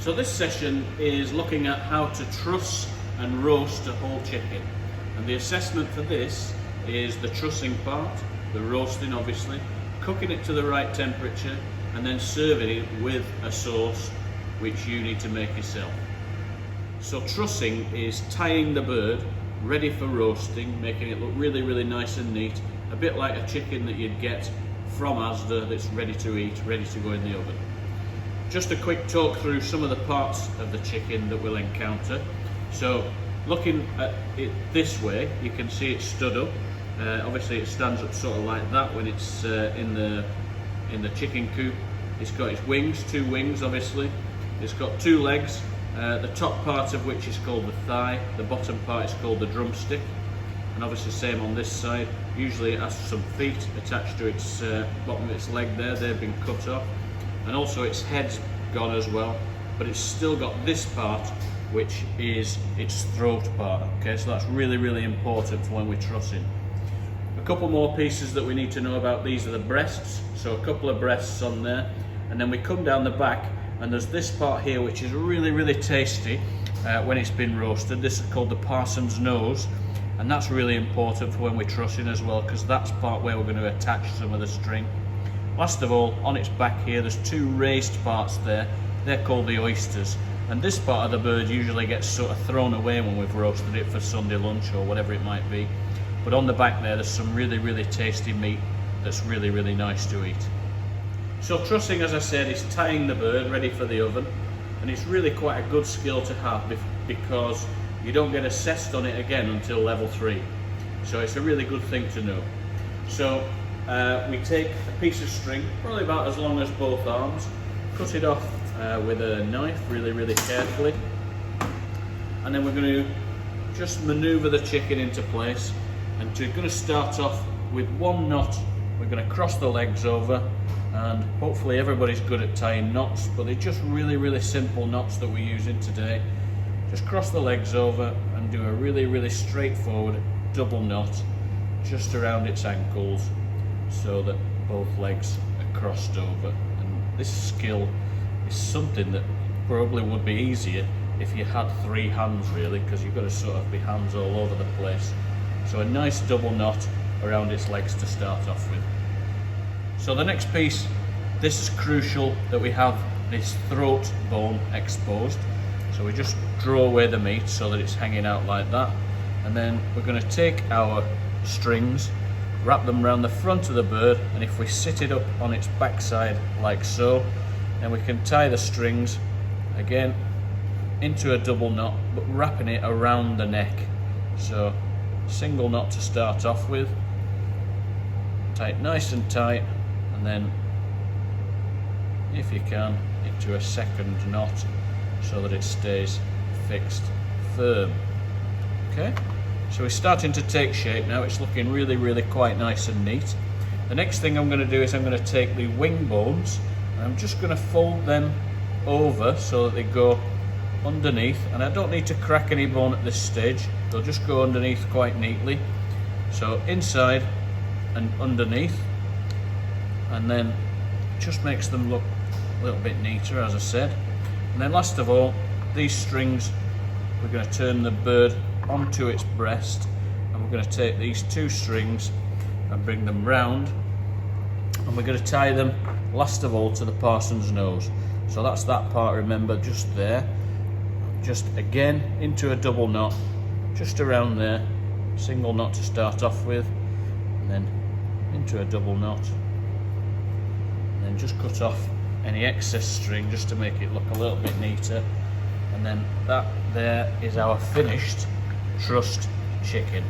So this session is looking at how to truss and roast a whole chicken. And the assessment for this is the trussing part, the roasting obviously, cooking it to the right temperature, and then serving it with a sauce which you need to make yourself. So trussing is tying the bird ready for roasting, making it look really, really nice and neat, a bit like a chicken that you'd get from Asda that's ready to eat, ready to go in the oven. Just a quick talk through some of the parts of the chicken that we'll encounter. So looking at it this way, you can see it stood up. Obviously it stands up sort of like that when it's in the chicken coop. It's got its wings, two wings obviously. It's got two legs, the top part of which is called the thigh, the bottom part is called the drumstick, and obviously same on this side. Usually it has some feet attached to its bottom of its leg there, they've been cut off. And also its head's gone as well, but it's still got this part which is its throat part. Okay, so that's really, really important for when we're trussing. A couple more pieces that we need to know about these are the breasts, so a couple of breasts on there, and then we come down the back and there's this part here which is really, really tasty when it's been roasted. This is called the parson's nose, and that's really important for when we're trussing as well, because that's part where we're going to attach some of the string. Last of all, on its back here, there's two raised parts there. They're called the oysters. And this part of the bird usually gets sort of thrown away when we've roasted it for Sunday lunch or whatever it might be. But on the back there, there's some really, really tasty meat that's really, really nice to eat. So trussing, as I said, is tying the bird ready for the oven. And it's really quite a good skill to have because you don't get assessed on it again until level 3. So it's a really good thing to know. So we take a piece of string, probably about as long as both arms, cut it off with a knife really, really carefully, and then we're going to just maneuver the chicken into place. And we're going to start off with one knot. We're going to cross the legs over, and hopefully everybody's good at tying knots, but they're just really, really simple knots that we're using today. Just cross the legs over and do a really, really straightforward double knot just around its ankles, so that both legs are crossed over. And this skill is something that probably would be easier if you had 3 hands really, because you've got to sort of be hands all over the place. So a nice double knot around its legs to start off with. So the next piece, this is crucial that we have this throat bone exposed. So we just draw away the meat so that it's hanging out like that, and then we're going to take our strings, wrap them around the front of the bird, and if we sit it up on its backside like so, then we can tie the strings again into a double knot, but wrapping it around the neck. So single knot to start off with, tie it nice and tight, and then if you can into a second knot so that it stays fixed firm. Okay, so we're starting to take shape now. It's looking really, really quite nice and neat. The next thing I'm going to do is I'm going to take the wing bones and I'm just going to fold them over so that they go underneath, and I don't need to crack any bone at this stage. They'll just go underneath quite neatly. So inside and underneath, and then it just makes them look a little bit neater, as I said. And then last of all, these strings, we're going to turn the bird onto its breast, and we're going to take these 2 strings and bring them round, and we're going to tie them last of all to the parson's nose. So that's that part, remember, just there, just again into a double knot just around there, single knot to start off with, and then into a double knot, and then just cut off any excess string just to make it look a little bit neater. And then that there is our finished trussed chicken.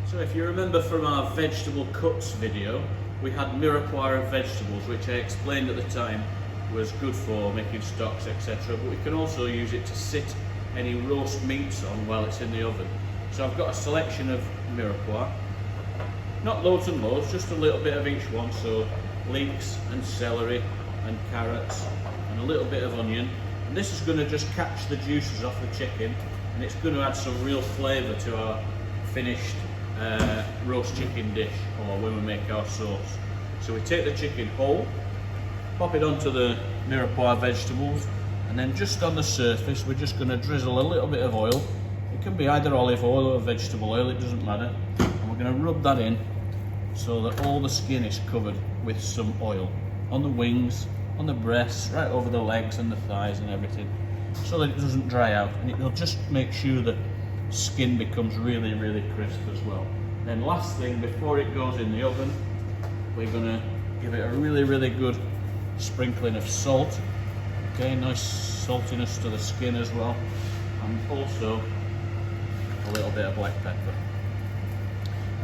So if you remember from our vegetable cuts video, we had Mirepoix of vegetables, which I explained at the time was good for making stocks, etc. But we can also use it to sit any roast meats on while it's in the oven. So I've got a selection of Mirepoix, not loads and loads, just a little bit of each one. So leeks and celery and carrots and a little bit of onion. And this is going to just catch the juices off the chicken, and it's going to add some real flavour to our finished roast chicken dish, or when we make our sauce. So we take the chicken whole, pop it onto the Mirepoix vegetables, and then just on the surface we're just going to drizzle a little bit of oil. It can be either olive oil or vegetable oil, it doesn't matter. And we're going to rub that in so that all the skin is covered with some oil. On the wings, on the breasts, right over the legs and the thighs and everything, so that it doesn't dry out, and it'll just make sure the skin becomes really, really crisp as well. Then last thing, before it goes in the oven, we're going to give it a really, really good sprinkling of salt. Okay, nice saltiness to the skin as well, and also a little bit of black pepper.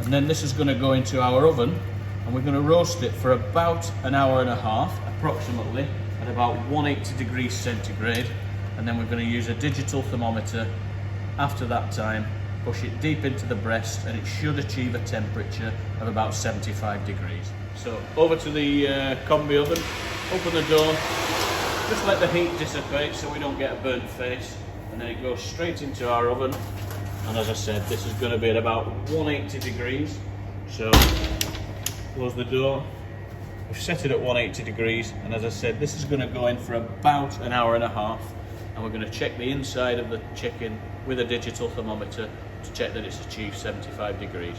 And then this is going to go into our oven, and we're going to roast it for about an hour and a half, approximately, at about 180 degrees centigrade. And then we're going to use a digital thermometer after that time, push it deep into the breast, and it should achieve a temperature of about 75 degrees. So over to the combi oven, open the door, just let the heat dissipate so we don't get a burnt face, and then it goes straight into our oven. And as I said, this is going to be at about 180 degrees. So close the door. We've set it at 180 degrees, and as I said, this is going to go in for about an hour and a half, and we're going to check the inside of the chicken with a digital thermometer to check that it's achieved 75 degrees.